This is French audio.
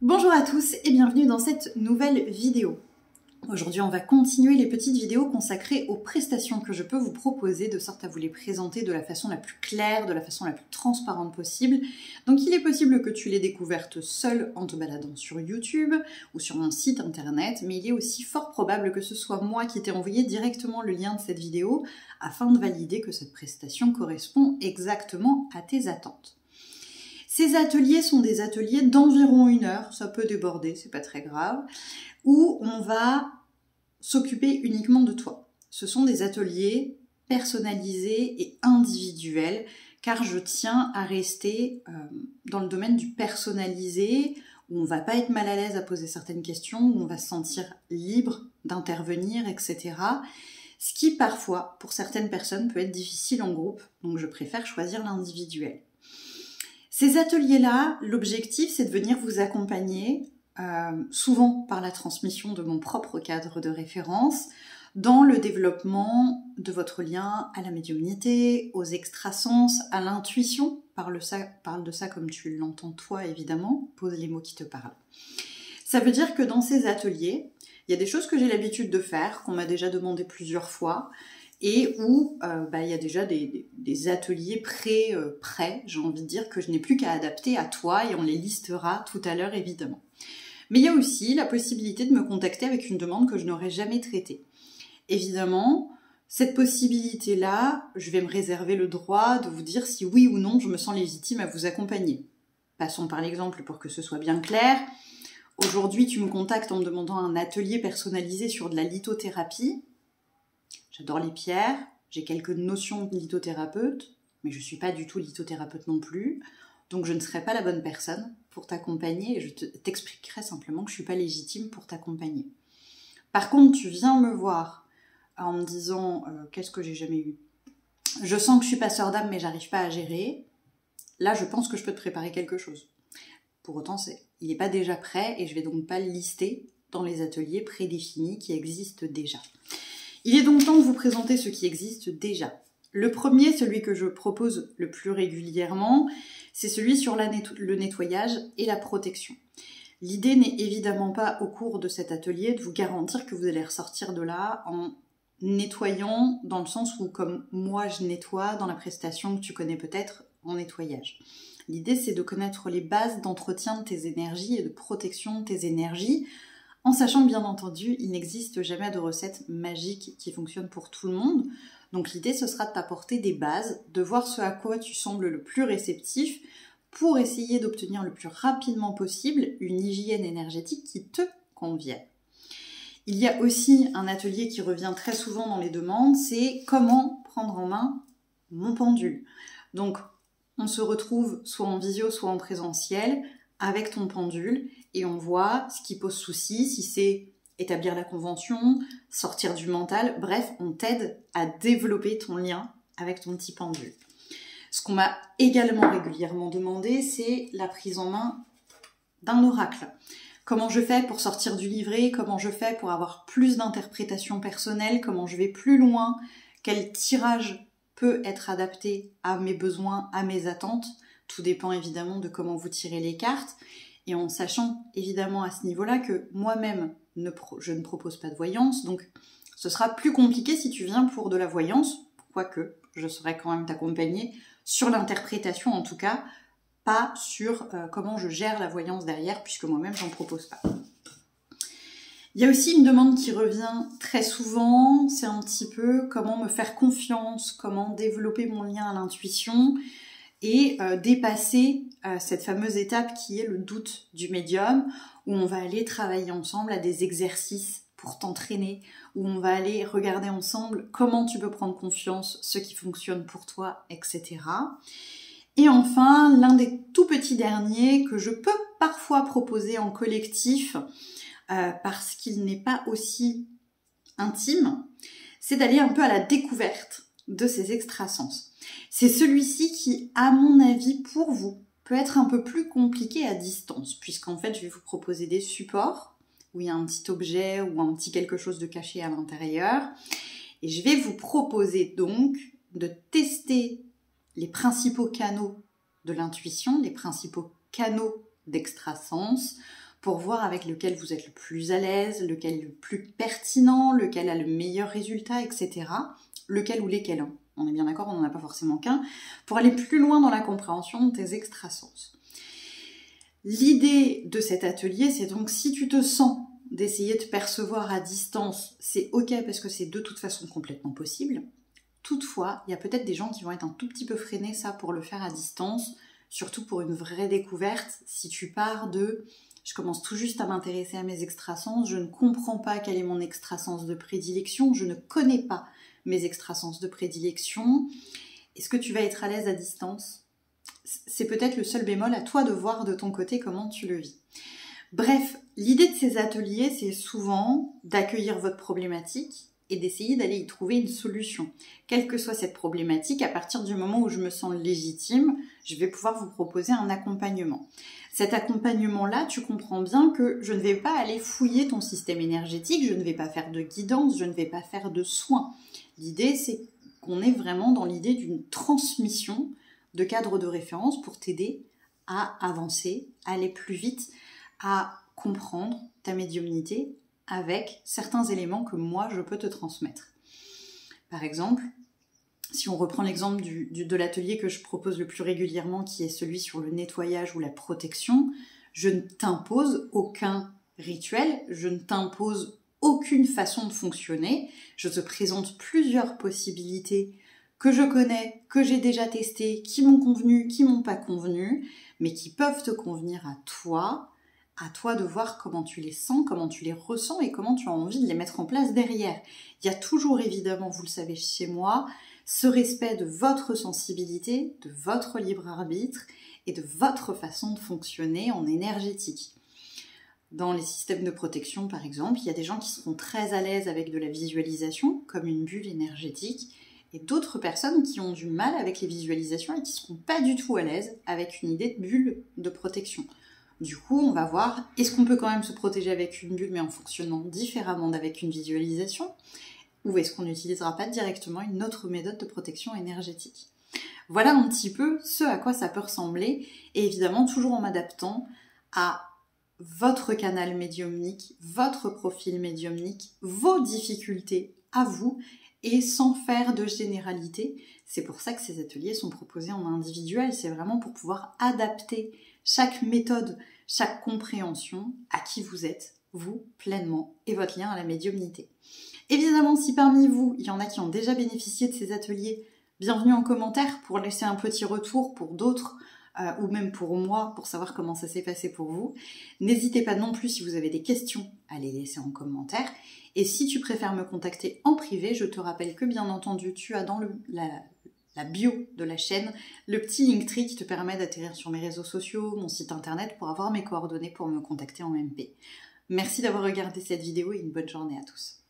Bonjour à tous et bienvenue dans cette nouvelle vidéo. Aujourd'hui, on va continuer les petites vidéos consacrées aux prestations que je peux vous proposer, de sorte à vous les présenter de la façon la plus claire, de la façon la plus transparente possible. Donc il est possible que tu l'aies découverte seule en te baladant sur YouTube ou sur mon site internet, mais il est aussi fort probable que ce soit moi qui t'ai envoyé directement le lien de cette vidéo afin de valider que cette prestation correspond exactement à tes attentes. Ces ateliers sont des ateliers d'environ 1 heure, ça peut déborder, c'est pas très grave, où on va s'occuper uniquement de toi. Ce sont des ateliers personnalisés et individuels, car je tiens à rester dans le domaine du personnalisé, où on va pas être mal à l'aise à poser certaines questions, où on va se sentir libre d'intervenir, etc. Ce qui parfois, pour certaines personnes, peut être difficile en groupe, donc je préfère choisir l'individuel. Ces ateliers-là, l'objectif, c'est de venir vous accompagner, souvent par la transmission de mon propre cadre de référence, dans le développement de votre lien à la médiumnité, aux extrasens, à l'intuition. Parle de ça comme tu l'entends toi, évidemment. Pose les mots qui te parlent. Ça veut dire que dans ces ateliers, il y a des choses que j'ai l'habitude de faire, qu'on m'a déjà demandé plusieurs fois, et où il y a déjà des ateliers prêts, j'ai envie de dire, que je n'ai plus qu'à adapter à toi, et on les listera tout à l'heure, évidemment. Mais il y a aussi la possibilité de me contacter avec une demande que je n'aurais jamais traitée. Évidemment, cette possibilité-là, je vais me réserver le droit de vous dire si oui ou non je me sens légitime à vous accompagner. Passons par l'exemple pour que ce soit bien clair. Aujourd'hui, tu me contactes en me demandant un atelier personnalisé sur de la lithothérapie. J'adore les pierres, j'ai quelques notions de lithothérapeute, mais je ne suis pas du tout lithothérapeute non plus, donc je ne serai pas la bonne personne pour t'accompagner et je t'expliquerai simplement que je ne suis pas légitime pour t'accompagner. Par contre, tu viens me voir en me disant qu'est-ce que j'ai jamais eu. Je sens que je suis passeur d'âme mais j'arrive pas à gérer. Là, je pense que je peux te préparer quelque chose. Pour autant, il n'est pas déjà prêt et je vais donc pas le lister dans les ateliers prédéfinis qui existent déjà. Il est donc temps de vous présenter ce qui existe déjà. Le premier, celui que je propose le plus régulièrement, c'est celui sur le nettoyage et la protection. L'idée n'est évidemment pas au cours de cet atelier de vous garantir que vous allez ressortir de là en nettoyant dans le sens où, comme moi je nettoie dans la prestation que tu connais peut-être en nettoyage. L'idée, c'est de connaître les bases d'entretien de tes énergies et de protection de tes énergies, en sachant que, bien entendu, il n'existe jamais de recette magique qui fonctionne pour tout le monde. Donc l'idée, ce sera de t'apporter des bases, de voir ce à quoi tu sembles le plus réceptif pour essayer d'obtenir le plus rapidement possible une hygiène énergétique qui te convienne. Il y a aussi un atelier qui revient très souvent dans les demandes, c'est comment prendre en main mon pendule. Donc, on se retrouve soit en visio, soit en présentiel, avec ton pendule et on voit ce qui pose souci, si c'est établir la convention, sortir du mental, bref, on t'aide à développer ton lien avec ton petit pendule. Ce qu'on m'a également régulièrement demandé, c'est la prise en main d'un oracle. Comment je fais pour sortir du livret, comment je fais pour avoir plus d'interprétation personnelle, comment je vais plus loin, quel tirage peut être adapté à mes besoins, à mes attentes. Tout dépend évidemment de comment vous tirez les cartes. Et en sachant évidemment à ce niveau-là que moi-même, je ne propose pas de voyance, donc ce sera plus compliqué si tu viens pour de la voyance, quoique je saurais quand même t'accompagner sur l'interprétation en tout cas, pas sur comment je gère la voyance derrière, puisque moi-même j'en propose pas. Il y a aussi une demande qui revient très souvent, c'est un petit peu comment me faire confiance, comment développer mon lien à l'intuition, et dépasser cette fameuse étape qui est le doute du médium, où on va aller travailler ensemble à des exercices pour t'entraîner, où on va aller regarder ensemble comment tu peux prendre confiance, ce qui fonctionne pour toi, etc. Et enfin, l'un des tout petits derniers que je peux parfois proposer en collectif, parce qu'il n'est pas aussi intime, c'est d'aller un peu à la découverte de ces extrasens. C'est celui-ci qui, à mon avis, pour vous, peut être un peu plus compliqué à distance, puisqu'en fait, je vais vous proposer des supports, où il y a un petit objet ou un petit quelque chose de caché à l'intérieur, et je vais vous proposer donc de tester les principaux canaux de l'intuition, les principaux canaux d'extrasens, pour voir avec lequel vous êtes le plus à l'aise, lequel est le plus pertinent, lequel a le meilleur résultat, etc. Lequel ou lesquels, hein. On est bien d'accord, on n'en a pas forcément qu'un, pour aller plus loin dans la compréhension de tes extrasens. L'idée de cet atelier, c'est donc si tu te sens d'essayer de percevoir à distance, c'est ok parce que c'est de toute façon complètement possible. Toutefois, il y a peut-être des gens qui vont être un tout petit peu freinés ça pour le faire à distance, surtout pour une vraie découverte. Si tu pars de « je commence tout juste à m'intéresser à mes extrasens, je ne comprends pas quel est mon extrasens de prédilection, je ne connais pas mes extrasens de prédilection », est-ce que tu vas être à l'aise à distance ? C'est peut-être le seul bémol, à toi de voir de ton côté comment tu le vis. Bref, l'idée de ces ateliers, c'est souvent d'accueillir votre problématique et d'essayer d'aller y trouver une solution. Quelle que soit cette problématique, à partir du moment où je me sens légitime, je vais pouvoir vous proposer un accompagnement. Cet accompagnement-là, tu comprends bien que je ne vais pas aller fouiller ton système énergétique, je ne vais pas faire de guidance, je ne vais pas faire de soins. L'idée, c'est qu'on est vraiment dans l'idée d'une transmission de cadres de référence pour t'aider à avancer, à aller plus vite, à comprendre ta médiumnité avec certains éléments que moi je peux te transmettre. Par exemple, si on reprend l'exemple de l'atelier que je propose le plus régulièrement, qui est celui sur le nettoyage ou la protection, je ne t'impose aucun rituel, je ne t'impose aucune façon de fonctionner, je te présente plusieurs possibilités que je connais, que j'ai déjà testées, qui m'ont convenu, qui m'ont pas convenu, mais qui peuvent te convenir à toi de voir comment tu les sens, comment tu les ressens et comment tu as envie de les mettre en place derrière. Il y a toujours évidemment, vous le savez chez moi, ce respect de votre sensibilité, de votre libre arbitre et de votre façon de fonctionner en énergétique. Dans les systèmes de protection, par exemple, il y a des gens qui seront très à l'aise avec de la visualisation, comme une bulle énergétique, et d'autres personnes qui ont du mal avec les visualisations et qui ne seront pas du tout à l'aise avec une idée de bulle de protection. Du coup, on va voir, est-ce qu'on peut quand même se protéger avec une bulle, mais en fonctionnant différemment d'avec une visualisation, ou est-ce qu'on n'utilisera pas directement une autre méthode de protection énergétique? Voilà un petit peu ce à quoi ça peut ressembler, et évidemment toujours en m'adaptant à votre canal médiumnique, votre profil médiumnique, vos difficultés à vous, et sans faire de généralité. C'est pour ça que ces ateliers sont proposés en individuel, c'est vraiment pour pouvoir adapter chaque méthode, chaque compréhension à qui vous êtes, vous, pleinement, et votre lien à la médiumnité. Évidemment, si parmi vous, il y en a qui ont déjà bénéficié de ces ateliers, bienvenue en commentaire pour laisser un petit retour pour d'autres, ou même pour moi, pour savoir comment ça s'est passé pour vous. N'hésitez pas non plus, si vous avez des questions, à les laisser en commentaire. Et si tu préfères me contacter en privé, je te rappelle que bien entendu, tu as dans la bio de la chaîne le petit Linktree qui te permet d'atterrir sur mes réseaux sociaux, mon site internet, pour avoir mes coordonnées pour me contacter en MP. Merci d'avoir regardé cette vidéo et une bonne journée à tous.